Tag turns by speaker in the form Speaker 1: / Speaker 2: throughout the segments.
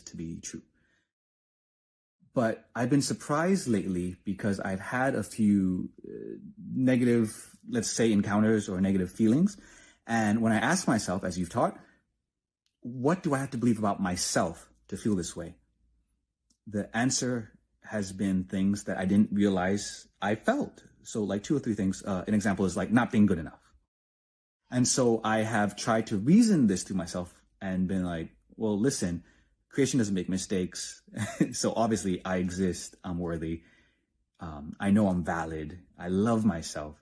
Speaker 1: to be true. But I've been surprised lately because I've had a few negative, let's say, encounters or negative feelings. And when I ask myself, as you've taught, what do I have to believe about myself to feel this way? The answer has been things that I didn't realize I felt. So like 2 or 3 things. An example is like not being good enough. And so I have tried to reason this to myself and been like, well, listen, creation doesn't make mistakes. So obviously I exist, I'm worthy. I know I'm valid. I love myself,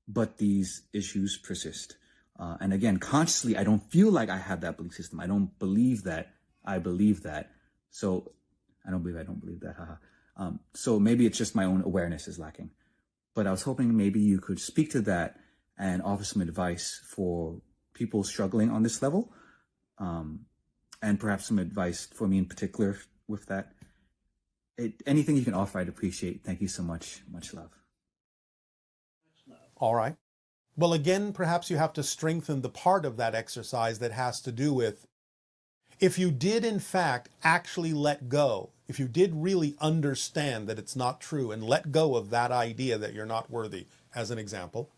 Speaker 1: but these issues persist. And again, consciously, I don't feel like I have that belief system. I don't believe that I believe that. So I don't believe that. So maybe it's just my own awareness is lacking. But I was hoping maybe you could speak to that and offer some advice for people struggling on this level. And perhaps some advice for me in particular with that. Anything you can offer, I'd appreciate. Thank you so much. Much love.
Speaker 2: All right. Well, again, perhaps you have to strengthen the part of that exercise that has to do with if you did, in fact, actually let go, if you did really understand that it's not true and let go of that idea that you're not worthy, as an example,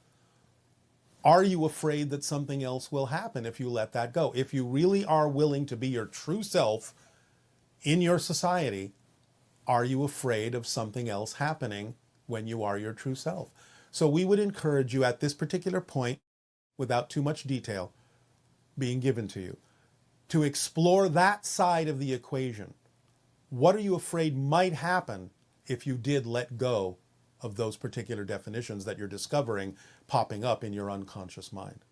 Speaker 2: are you afraid that something else will happen if you let that go? If you really are willing to be your true self in your society, are you afraid of something else happening when you are your true self? So we would encourage you at this particular point, without too much detail being given to you, to explore that side of the equation. What are you afraid might happen if you did let go of those particular definitions that you're discovering popping up in your unconscious mind?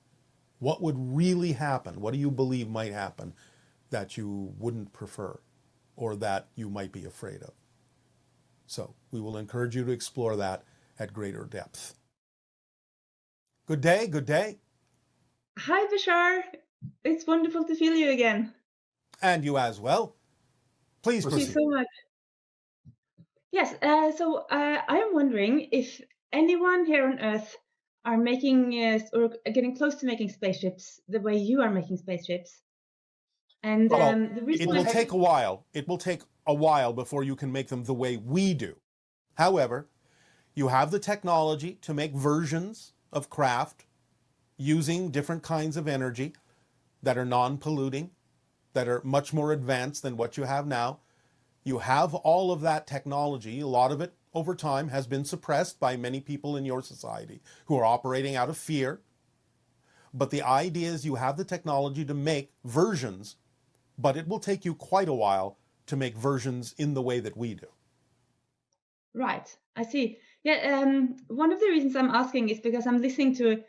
Speaker 2: What would really happen? What do you believe might happen that you wouldn't prefer or that you might be afraid of? So we will encourage you to explore that at greater depth. Good day, good day.
Speaker 3: Hi, Bashar. It's wonderful to feel you again.
Speaker 2: And you as well. Please proceed.
Speaker 3: Thank you so much. Yes, so I'm wondering if anyone here on Earth are making or getting close to making spaceships the way you are making spaceships. And the reason
Speaker 2: it will take a while. It will take a while before you can make them the way we do. However, you have the technology to make versions of craft using different kinds of energy that are non-polluting, that are much more advanced than what you have now. You have all of that technology. A lot of it over time has been suppressed by many people in your society who are operating out of fear. But the idea is you have the technology to make versions, but it will take you quite a while to make versions in the way that we do.
Speaker 3: Right, I see. Yeah, one of the reasons I'm asking is because I'm listening to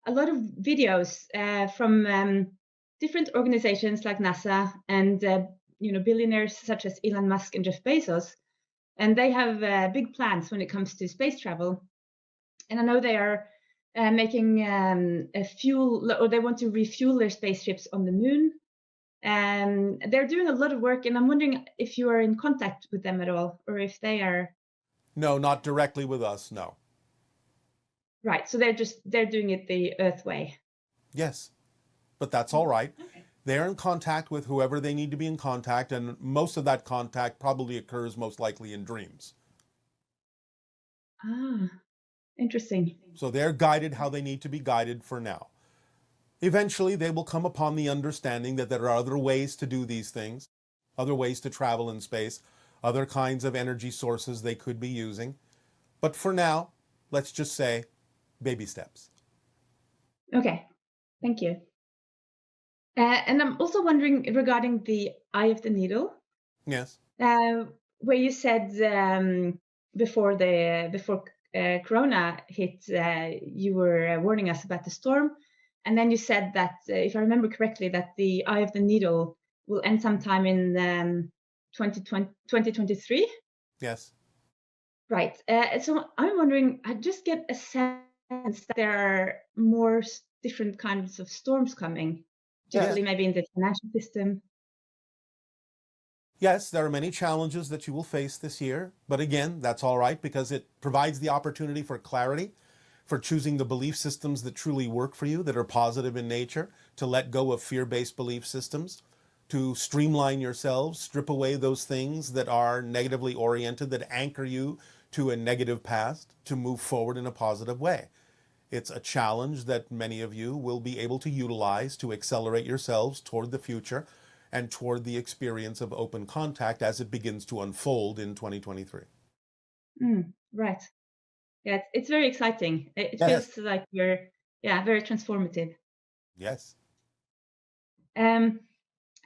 Speaker 3: a lot of videos from different organizations like NASA and billionaires such as Elon Musk and Jeff Bezos, and they have big plans when it comes to space travel. And I know they are making a fuel, or they want to refuel their spaceships on the moon. And they're doing a lot of work, and I'm wondering if you are in contact with them at all, or if they are.
Speaker 2: No, not directly with us, no.
Speaker 3: Right, so they're doing it the Earth way.
Speaker 2: Yes, but that's all right. Okay. They're in contact with whoever they need to be in contact, and most of that contact probably occurs most likely in dreams.
Speaker 3: Ah, interesting.
Speaker 2: So they're guided how they need to be guided for now. Eventually, they will come upon the understanding that there are other ways to do these things, other ways to travel in space, other kinds of energy sources they could be using. But for now, let's just say baby steps.
Speaker 3: Okay, thank you. And I'm also wondering regarding the eye of the needle.
Speaker 2: Yes.
Speaker 3: Where you said before Corona hit, you were warning us about the storm, and then you said that, if I remember correctly, that the eye of the needle will end sometime in 2023.
Speaker 2: Yes.
Speaker 3: Right. So I'm wondering, I just get a sense that there are more different kinds of storms coming, particularly maybe in the financial system.
Speaker 2: Yes, there are many challenges that you will face this year, but again, that's all right because it provides the opportunity for clarity, for choosing the belief systems that truly work for you, that are positive in nature, to let go of fear-based belief systems, to streamline yourselves, strip away those things that are negatively oriented, that anchor you to a negative past, to move forward in a positive way. It's a challenge that many of you will be able to utilize to accelerate yourselves toward the future and toward the experience of open contact as it begins to unfold in 2023.
Speaker 3: Right. Yeah, it's very exciting. It
Speaker 2: Yes.
Speaker 3: feels like we're, very transformative.
Speaker 2: Yes.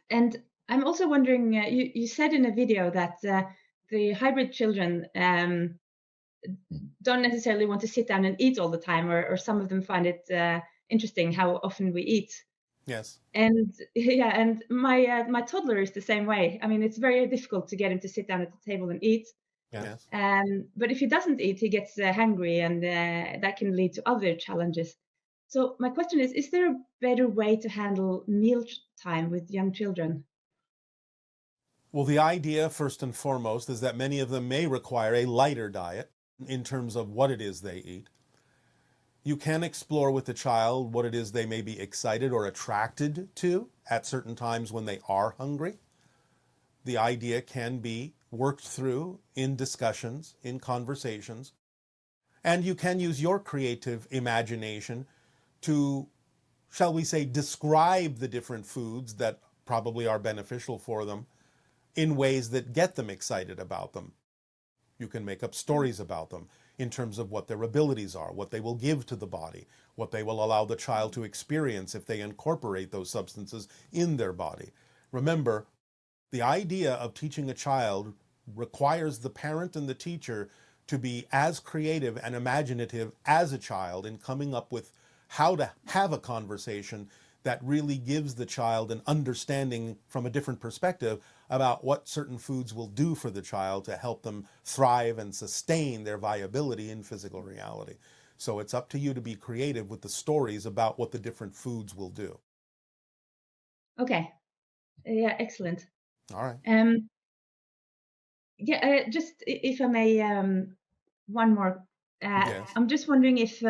Speaker 3: And I'm also wondering, you said in a video that the hybrid children don't necessarily want to sit down and eat all the time, or some of them find it interesting how often we eat.
Speaker 2: Yes.
Speaker 3: And and my toddler is the same way. I mean, it's very difficult to get him to sit down at the table and eat.
Speaker 2: Yes.
Speaker 3: But if he doesn't eat, he gets hungry, and that can lead to other challenges. So my question is there a better way to handle meal time with young children?
Speaker 2: Well, the idea, first and foremost, is that many of them may require a lighter diet in terms of what it is they eat. You can explore with the child what it is they may be excited or attracted to at certain times when they are hungry. The idea can be worked through in discussions, in conversations, and you can use your creative imagination to, shall we say, describe the different foods that probably are beneficial for them in ways that get them excited about them. You can make up stories about them in terms of what their abilities are, what they will give to the body, what they will allow the child to experience if they incorporate those substances in their body. Remember, the idea of teaching a child requires the parent and the teacher to be as creative and imaginative as a child in coming up with how to have a conversation that really gives the child an understanding from a different perspective about what certain foods will do for the child to help them thrive and sustain their viability in physical reality. So it's up to you to be creative with the stories about what the different foods will do.
Speaker 3: Okay. Yeah, excellent.
Speaker 2: All right.
Speaker 3: Just if I may, one more.
Speaker 2: Yes.
Speaker 3: I'm just wondering if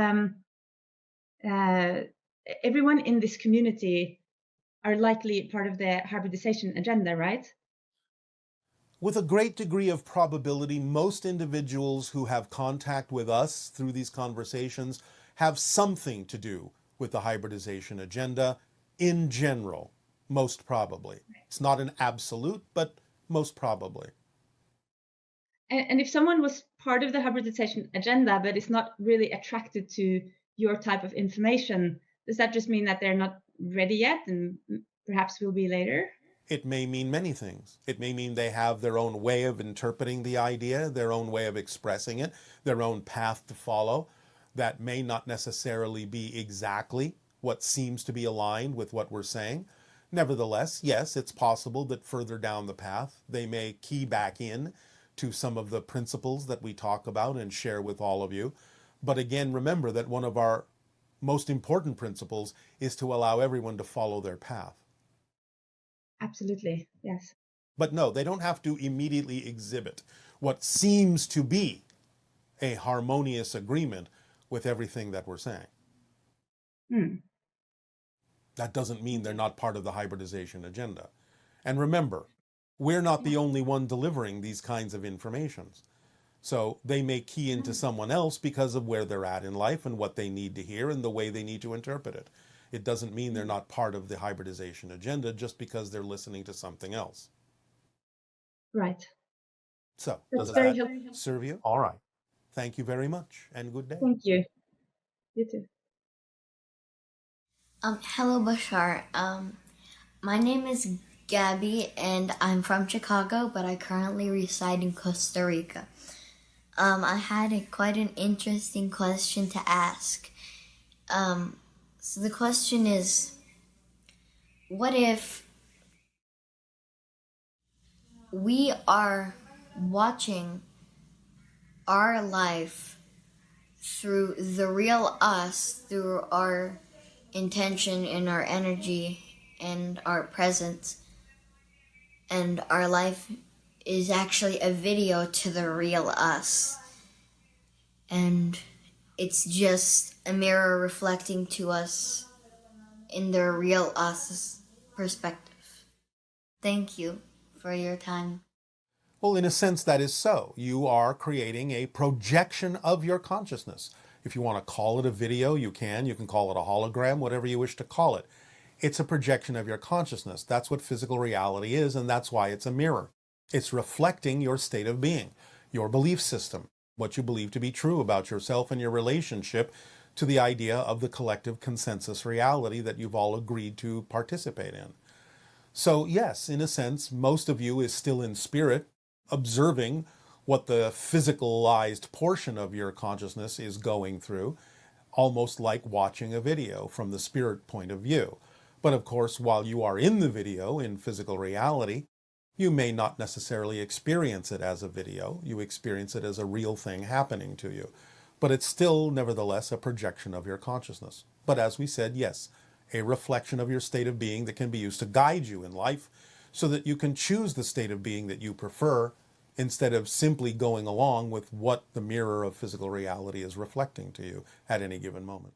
Speaker 3: everyone in this community are likely part of the hybridization agenda, right?
Speaker 2: With a great degree of probability, most individuals who have contact with us through these conversations have something to do with the hybridization agenda in general, most probably. It's not an absolute, but most probably.
Speaker 3: And if someone was part of the hybridization agenda but is not really attracted to your type of information, does that just mean that they're not ready yet and perhaps will be later?
Speaker 2: It may mean many things. It may mean they have their own way of interpreting the idea, their own way of expressing it, their own path to follow. That may not necessarily be exactly what seems to be aligned with what we're saying. Nevertheless, yes, it's possible that further down the path, they may key back in to some of the principles that we talk about and share with all of you. But again, remember that one of our most important principles is to allow everyone to follow their path.
Speaker 3: Absolutely, yes.
Speaker 2: But no, they don't have to immediately exhibit what seems to be a harmonious agreement with everything that we're saying. That doesn't mean they're not part of the hybridization agenda. And remember, we're not the only one delivering these kinds of informations. So they may key into someone else because of where they're at in life and what they need to hear and the way they need to interpret it. It doesn't mean they're not part of the hybridization agenda just because they're listening to something else.
Speaker 3: Right.
Speaker 2: So,
Speaker 3: That's
Speaker 2: does
Speaker 3: very
Speaker 2: that
Speaker 3: helpful.
Speaker 2: serve you? All right. Thank you very much and good day.
Speaker 3: Thank you. You too.
Speaker 4: Hello, Bashar. My name is Gabby, and I'm from Chicago, but I currently reside in Costa Rica. I had quite an interesting question to ask. So the question is, what if we are watching our life through the real us, through our intention and our energy and our presence, and our life is actually a video to the real us, and it's just a mirror reflecting to us in the real us perspective. Thank you for your time.
Speaker 2: Well, in a sense, that is so. You are creating a projection of your consciousness. If you want to call it a video, you can. You can call it a hologram, whatever you wish to call it. It's a projection of your consciousness. That's what physical reality is, and that's why it's a mirror. It's reflecting your state of being, your belief system, what you believe to be true about yourself and your relationship to the idea of the collective consensus reality that you've all agreed to participate in. So yes, in a sense, most of you is still in spirit, observing what the physicalized portion of your consciousness is going through, almost like watching a video from the spirit point of view. But of course, while you are in the video in physical reality, you may not necessarily experience it as a video. You experience it as a real thing happening to you. But it's still, nevertheless, a projection of your consciousness. But as we said, yes, a reflection of your state of being that can be used to guide you in life so that you can choose the state of being that you prefer instead of simply going along with what the mirror of physical reality is reflecting to you at any given moment.